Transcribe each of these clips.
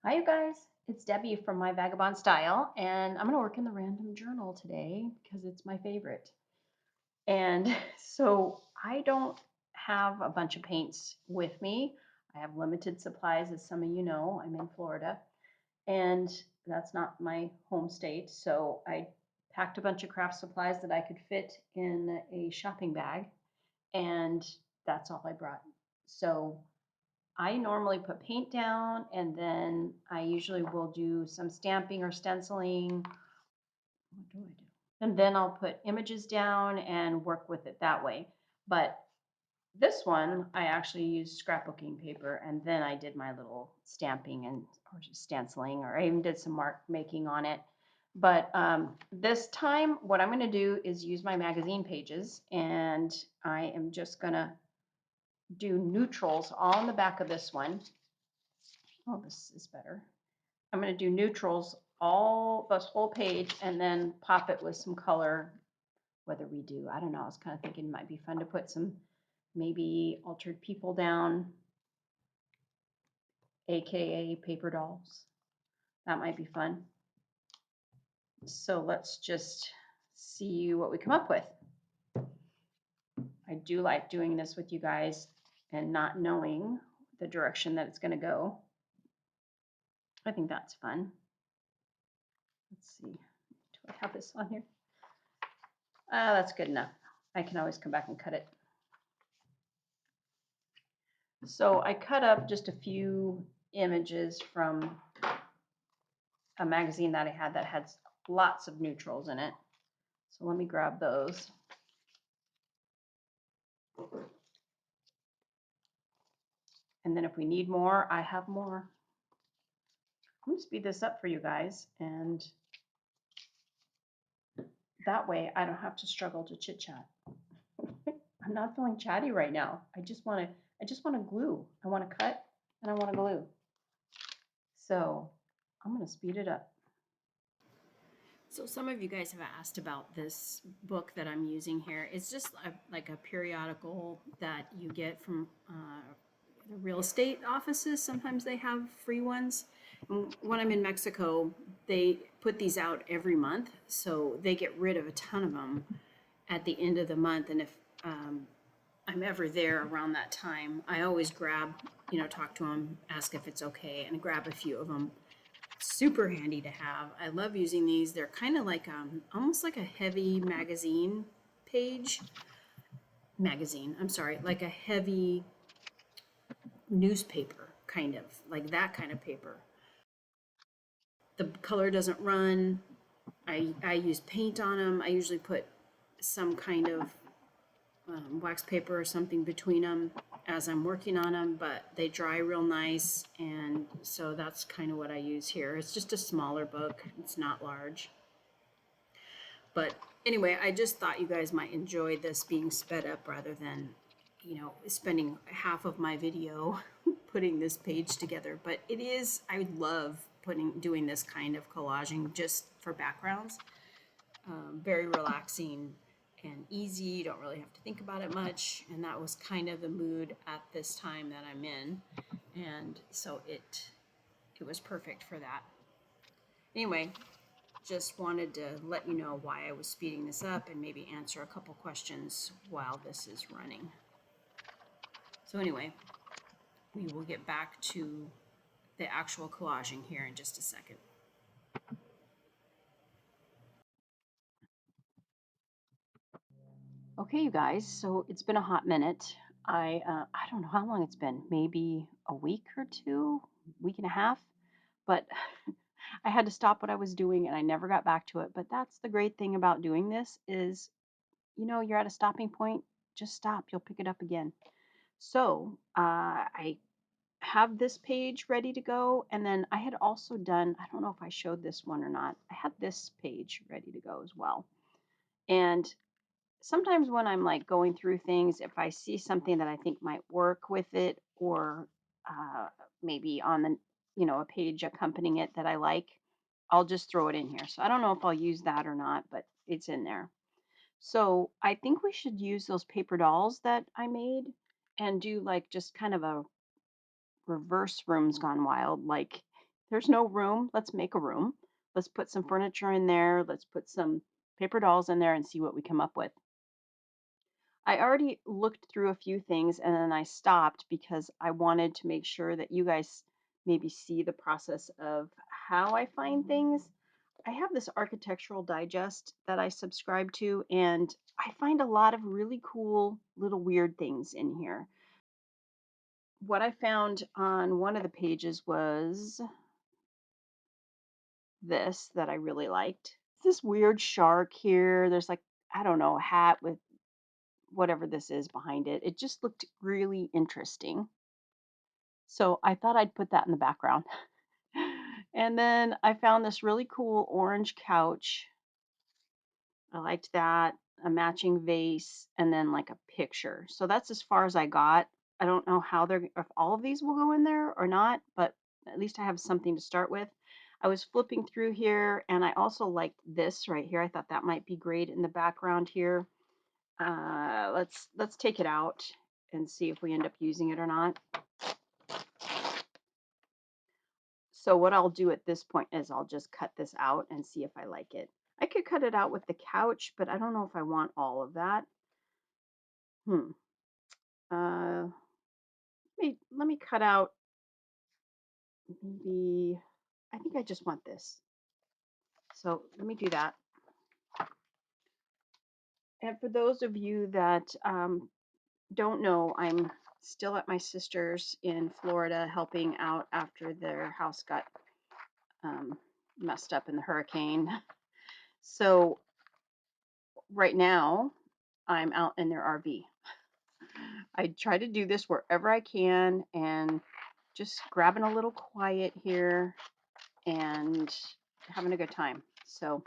Hi, you guys. It's Debbie from my Vagabond Style, and I'm going to work in the random journal today because it's my favorite. And so I don't have a bunch of paints with me. I have limited supplies, as some of you know. I'm in Florida, and that's not my home state. So I packed a bunch of craft supplies that I could fit in a shopping bag, and that's all I brought. So I normally put paint down and then I usually will do some stamping or stenciling. What do I do? And then I'll put images down and work with it that way. But this one, I actually used scrapbooking paper and then I did my little stamping and or stenciling, or I even did some mark making on it. But this time, what I'm going to do is use my magazine pages, and I am just going to do neutrals on the back of this one. Oh, this is better. I'm going to do neutrals all this whole page and then pop it with some color. Whether we do, I don't know. I was kind of thinking it might be fun to put some maybe altered people down, aka paper dolls. That might be fun. So let's just see what we come up with. I do like doing this with you guys and not knowing the direction that it's going to go. I think that's fun. Let's see. Do I have this on here? That's good enough. I can always come back and cut it. So I cut up just a few images from a magazine that I had that had lots of neutrals in it. So let me grab those. And then if we need more, I have more. I'm going to speed this up for you guys, and that way I don't have to struggle to chit chat. I'm not feeling chatty right now. I just want to glue. I want to cut and I want to glue. So I'm going to speed it up. So some of you guys have asked about this book that I'm using here. It's just like a periodical that you get from the real estate offices. Sometimes they have free ones. And when I'm in Mexico, they put these out every month, so they get rid of a ton of them at the end of the month. And if I'm ever there around that time, I always grab, talk to them, ask if it's okay, and grab a few of them. Super handy to have. I love using these. They're kind of like almost like a heavy magazine. I'm sorry, like a heavy newspaper, kind of like that kind of paper. The color doesn't run. I use paint on them. I usually put some kind of wax paper or something between them as I'm working on them, but they dry real nice, and so that's kind of what I use here. It's just a smaller book. It's not large. But anyway, I just thought you guys might enjoy this being sped up rather than, spending half of my video putting this page together. But it is, I love doing this kind of collaging just for backgrounds. Very relaxing and easy. You don't really have to think about it much. And that was kind of the mood at this time that I'm in. And so it was perfect for that. Anyway, just wanted to let you know why I was speeding this up and maybe answer a couple questions while this is running. So anyway, we will get back to the actual collaging here in just a second. Okay, you guys, so it's been a hot minute. I don't know how long it's been, maybe a week or two, week and a half, but I had to stop what I was doing and I never got back to it. But that's the great thing about doing this is, you're at a stopping point, just stop, you'll pick it up again. So I have this page ready to go, and then I had also done, I don't know if I showed this one or not, I had this page ready to go as well. And sometimes when I'm like going through things, if I see something that I think might work with it, or maybe on the, a page accompanying it that I like, I'll just throw it in here. So I don't know if I'll use that or not, but it's in there. So I think we should use those paper dolls that I made and do like just kind of a reverse Rooms Gone Wild. Like There's no room. Let's make a room. Let's put some furniture in there. Let's put some paper dolls in there and see what we come up with. I already looked through a few things and then I stopped because I wanted to make sure that you guys maybe see the process of how I find things. I have this architectural digest that I subscribe to, and I find a lot of really cool little weird things in here. What I found on one of the pages was this that I really liked. It's this weird shark here. There's like, I don't know, a hat with whatever this is behind it. It just looked really interesting. So I thought I'd put that in the background. And then I found this really cool orange couch. I liked that, a matching vase, and then like a picture. So that's as far as I got. I don't know how they're if all of these will go in there or not, but at least I have something to start with. I was flipping through here and I also liked this right here. I thought that might be great in the background here. Let's take it out and see if we end up using it or not. So what I'll do at this point is I'll just cut this out and see if I like it. I could cut it out with the couch, but I don't know if I want all of that. Hmm. Uh, let me cut out maybe, I think I just want this. So let me do that. And for those of you that don't know, I'm still at my sister's in Florida helping out after their house got um, messed up in the hurricane. So right now, I'm out in their RV. I try to do this wherever I can and just grabbing a little quiet here and having a good time. So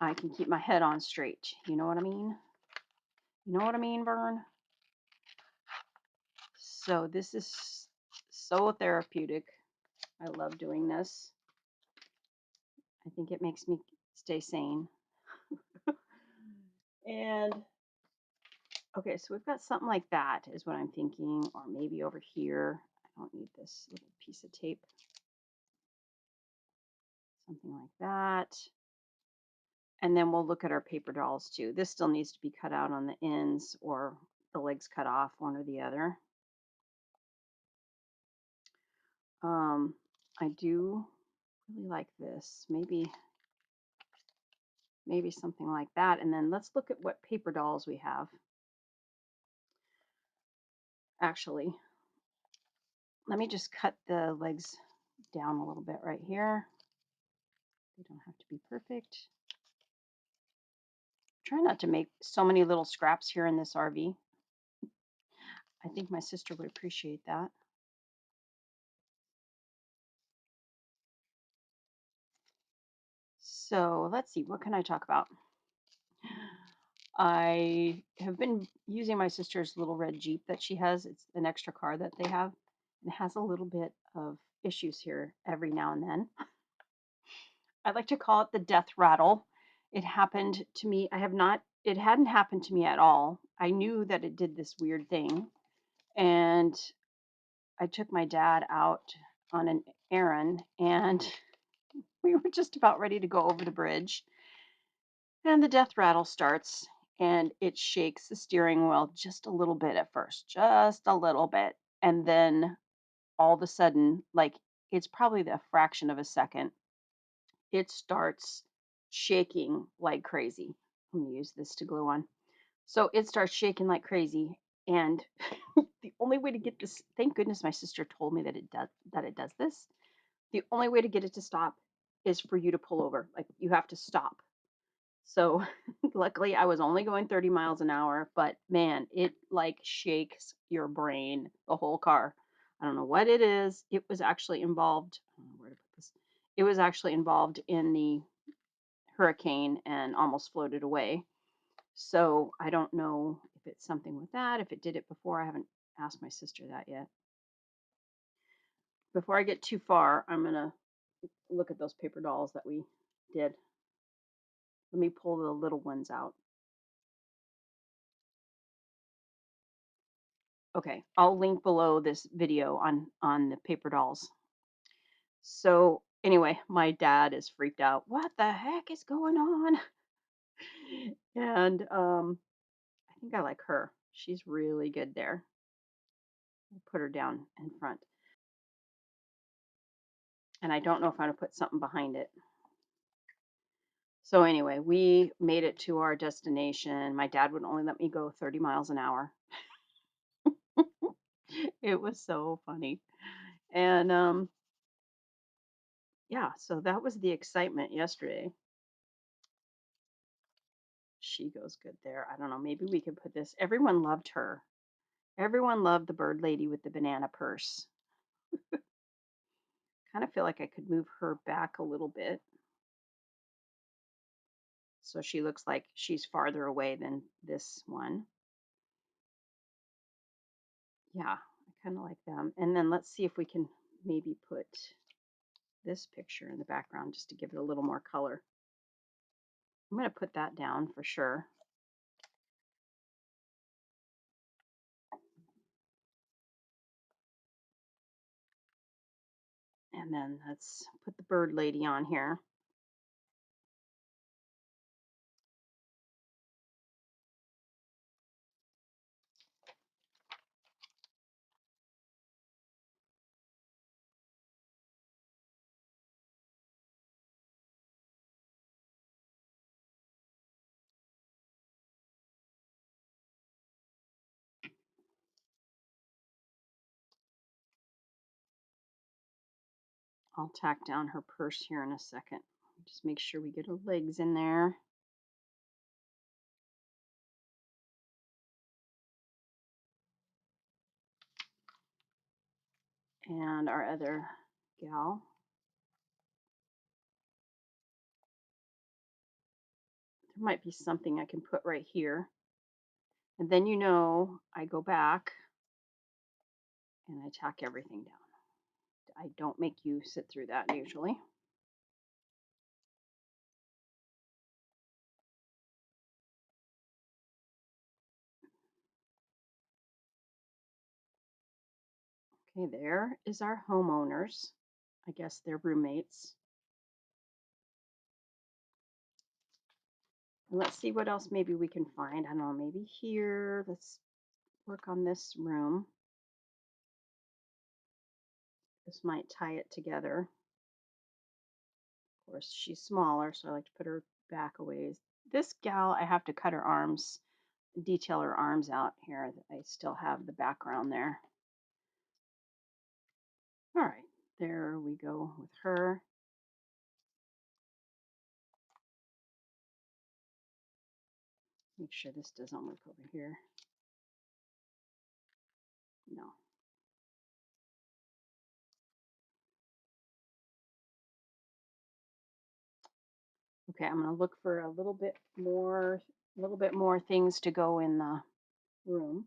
I can keep my head on straight. You know what I mean? You know what I mean, Vern? So this is so therapeutic. I love doing this. I think it makes me stay sane. And okay, so we've got something like that is what I'm thinking, or maybe over here. I don't need this little piece of tape. Something like that. And then we'll look at our paper dolls too. This still needs to be cut out on the ends or the legs cut off, one or the other. Um, I do really like this. Maybe something like that. And then let's look at what paper dolls we have. Actually, let me just cut the legs down a little bit right here. They don't have to be perfect. Try not to make so many little scraps here in this RV. I think my sister would appreciate that. So let's see, what can I talk about? I have been using my sister's little red Jeep that she has. It's an extra car that they have. It has a little bit of issues here every now and then. I like to call it the death rattle. It happened to me. It hadn't happened to me at all. I knew that it did this weird thing. And I took my dad out on an errand and we were just about ready to go over the bridge. And the death rattle starts and it shakes the steering wheel just a little bit at first, just a little bit. And then all of a sudden, like it's probably the fraction of a second, it starts shaking like crazy. I'm gonna use this to glue on. So it starts shaking like crazy. And the only way to get this, thank goodness my sister told me that it does this. The only way to get it to stop is for you to pull over. Like you have to stop. So luckily I was only going 30 miles an hour, but man, it like shakes your brain, the whole car. I don't know what it is. It was actually involved. I don't know where to put this. It was actually involved in the hurricane and almost floated away. So I don't know if it's something with that, if it did it before. I haven't asked my sister that yet. Before I get too far, I'm going to look at those paper dolls that we did. Let me pull the little ones out. Okay, I'll link below this video on the paper dolls. So anyway, my dad is freaked out. What the heck is going on? And I think I like her. She's really good there. I'll put her down in front. And I don't know if I'm gonna put something behind it. So anyway, we made it to our destination. My dad would only let me go 30 miles an hour. It was so funny. And yeah, so that was the excitement yesterday. She goes good there. I don't know, maybe we could put this. Everyone loved her. Everyone loved the bird lady with the banana purse. Kind of feel like I could move her back a little bit so she looks like she's farther away than this one. Yeah, I kind of like them. And then let's see if we can maybe put this picture in the background just to give it a little more color. I'm going to put that down for sure. And then let's put the bird lady on here. I'll tack down her purse here in a second. Just make sure we get her legs in there. And our other gal. There might be something I can put right here. And then I go back and I tack everything down. I don't make you sit through that usually. Okay, there is our homeowners. I guess they're roommates. And let's see what else maybe we can find. I don't know, maybe here. Let's work on this room. This might tie it together. Of course, she's smaller, so I like to put her back a ways. This gal, I have to cut her arms, detail her arms out here. I still have the background there. All right, there we go with her. Make sure this doesn't work over here. No. Okay, I'm gonna look for a little bit more things to go in the room.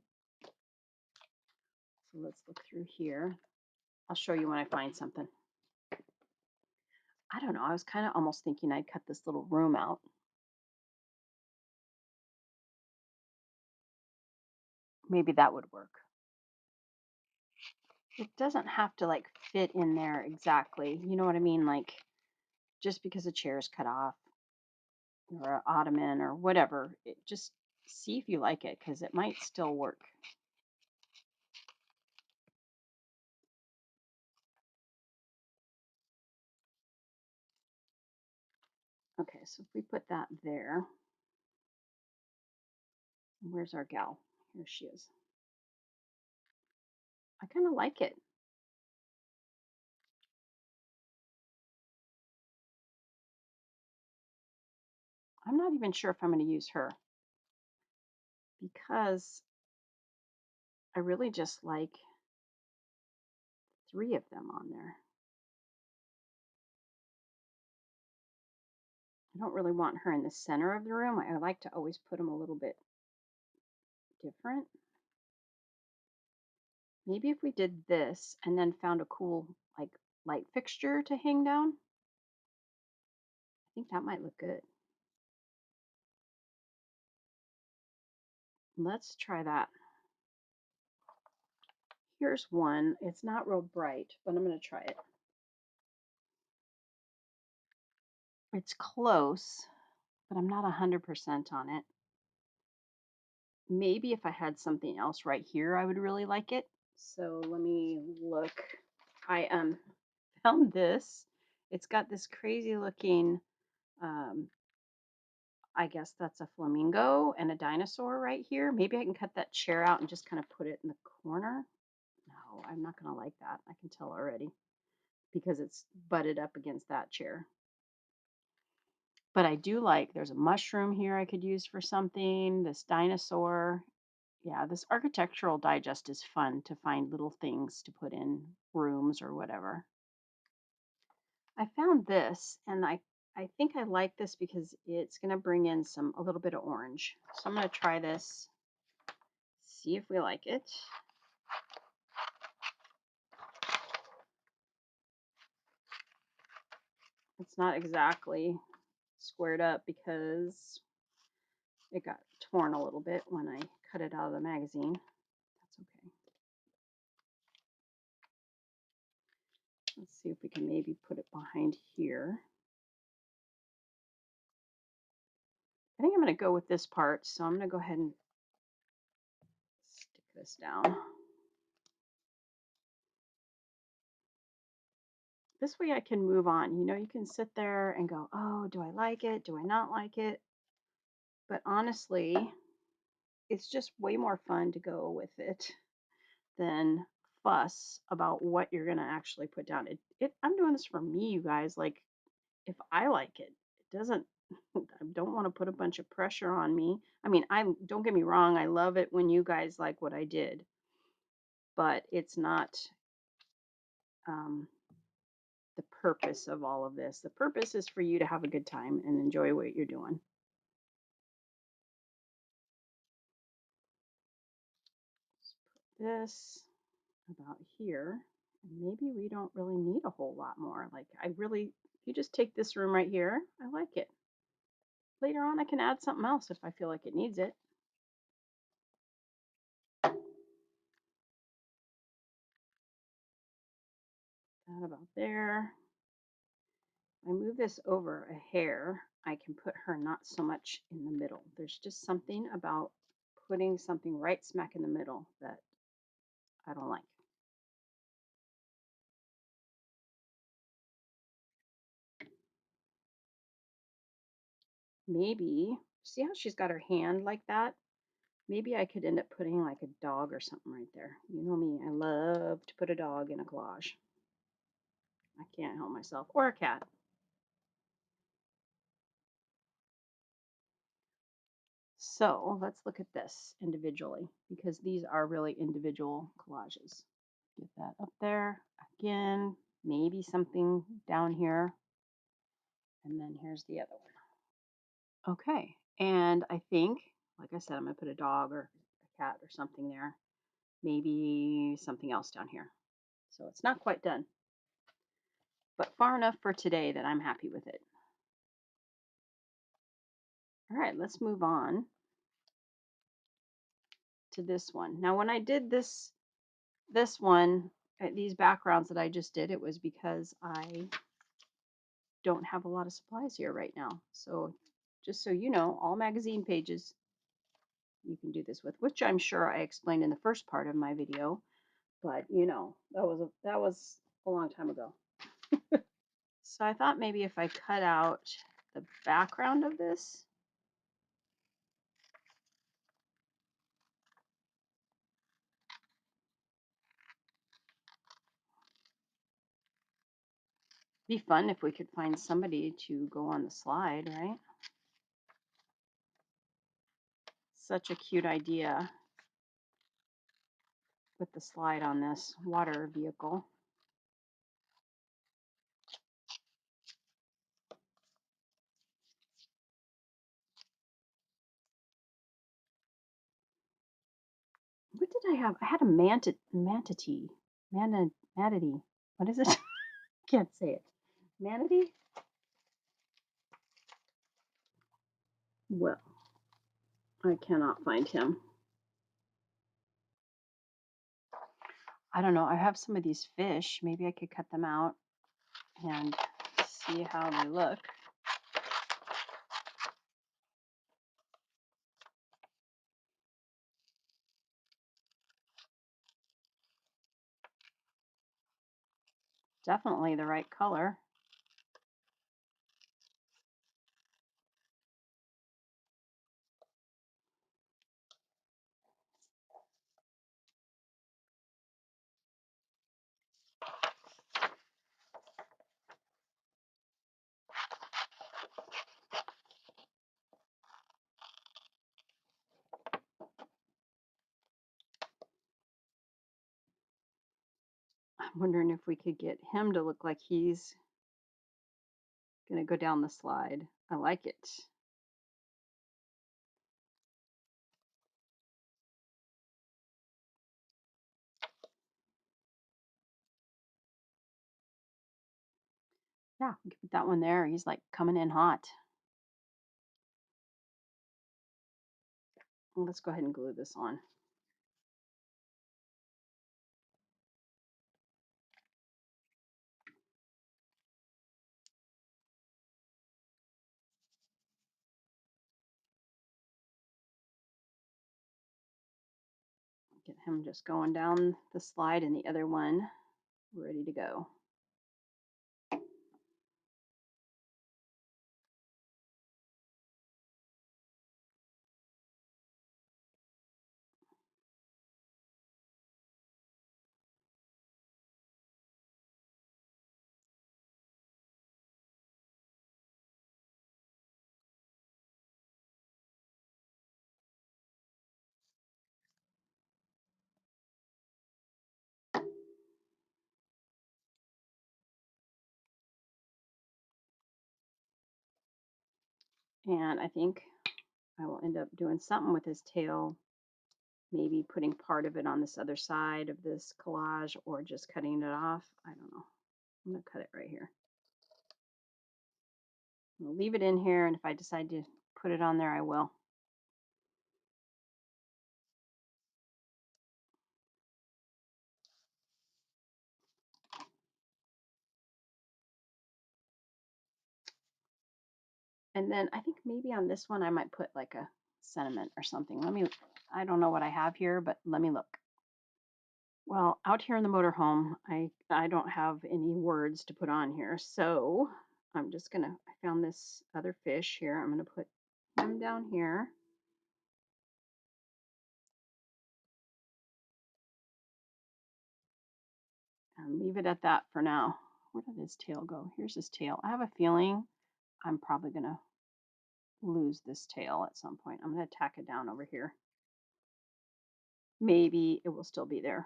So let's look through here. I'll show you when I find something. I don't know. I was kind of almost thinking I'd cut this little room out. Maybe that would work. It doesn't have to like fit in there exactly. You know what I mean? Like just because a chair is cut off or an ottoman or whatever, just see if you like it because it might still work. Okay, so if we put that there, where's our gal? Here she is. I kind of like it. I'm not even sure if I'm going to use her because I really just like 3 of them on there. I don't really want her in the center of the room. I like to always put them a little bit different. Maybe if we did this and then found a cool like light fixture to hang down, I think that might look good. Let's try that. Here's one. It's not real bright, but I'm going to try it. It's close, but I'm not 100% on it. Maybe if I had something else right here, I would really like it. So let me look. I found this. It's got this crazy looking, um, I guess that's a flamingo and a dinosaur right here. Maybe I can cut that chair out and just kind of put it in the corner. No, I'm not going to like that. I can tell already because it's butted up against that chair. But I do like, there's a mushroom here I could use for something, this dinosaur. Yeah, this architectural digest is fun to find little things to put in rooms or whatever. I found this and I think I like this because it's going to bring in a little bit of orange. So I'm going to try this, see if we like it. It's not exactly squared up because it got torn a little bit when I cut it out of the magazine. That's okay. Let's see if we can maybe put it behind here. I think I'm going to go with this part, so I'm going to go ahead and stick this down. This way I can move on. You know, you can sit there and go, oh, do I like it? Do I not like it? But honestly, it's just way more fun to go with it than fuss about what you're going to actually put down. I'm doing this for me, you guys. Like, if I like it, it doesn't, I don't want to put a bunch of pressure on me. I mean, don't get me wrong. I love it when you guys like what I did, but it's not, um, the purpose of all of this. The purpose is for you to have a good time and enjoy what you're doing. Let's put this about here. And maybe we don't really need a whole lot more. Like you just take this room right here. I like it. Later on, I can add something else if I feel like it needs it. That about there. I move this over a hair. I can put her not so much in the middle. There's just something about putting something right smack in the middle that I don't like. Maybe, see how she's got her hand like that? Maybe I could end up putting like a dog or something right there. You know me, I love to put a dog in a collage. I can't help myself. Or a cat. So let's look at this individually because these are really individual collages. Get that up there. Again, maybe something down here. And then here's the other one. Okay, and I think, like I said, I'm going to put a dog or a cat or something there. Maybe something else down here. So it's not quite done, but far enough for today that I'm happy with it. All right, let's move on to this one. Now, when I did this one, these backgrounds that I just did, it was because I don't have a lot of supplies here right now. So just so you know, all magazine pages you can do this with, which I'm sure I explained in the first part of my video, but you know, that was a long time ago. So I thought maybe if I cut out the background of this, be fun if we could find somebody to go on the slide, right? Such a cute idea with the slide on this water vehicle. What did I have? I had a manatee. Manatee. What is it? Can't say it. Manatee? Well, I cannot find him. I don't know. I have some of these fish. Maybe I could cut them out and see how they look. definitely the right color. I'm wondering if we could get him to look like he's going to go down the slide. I like it. Yeah, we can put that one there. He's like coming in hot. Well, let's go ahead and glue this on. Get him just going down the slide and the other one ready to go. And I think I will end up doing something with his tail, maybe putting part of it on this other side of this collage or just cutting it off. I don't know. I'm going to cut it right here. I'll leave it in here, and if I decide to put it on there, I will. And then I think maybe on this one I might put like a sentiment or something. I don't know what I have here, but let me look. Well, out here in the motorhome, I don't have any words to put on here. So I'm just gonna, I found this other fish here. I'm gonna put him down here. And leave it at that for now. Where did his tail go? Here's his tail. I have a feeling I'm probably gonna lose this tail at some point. I'm gonna tack it down over here. Maybe it will still be there.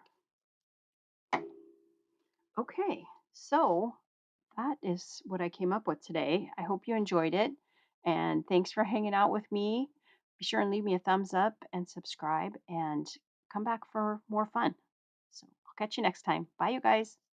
Okay, so that is what I came up with today. I hope you enjoyed it, and thanks for hanging out with me. Be sure and leave me a thumbs up and subscribe and come back for more fun. So I'll catch you next time. Bye, you guys.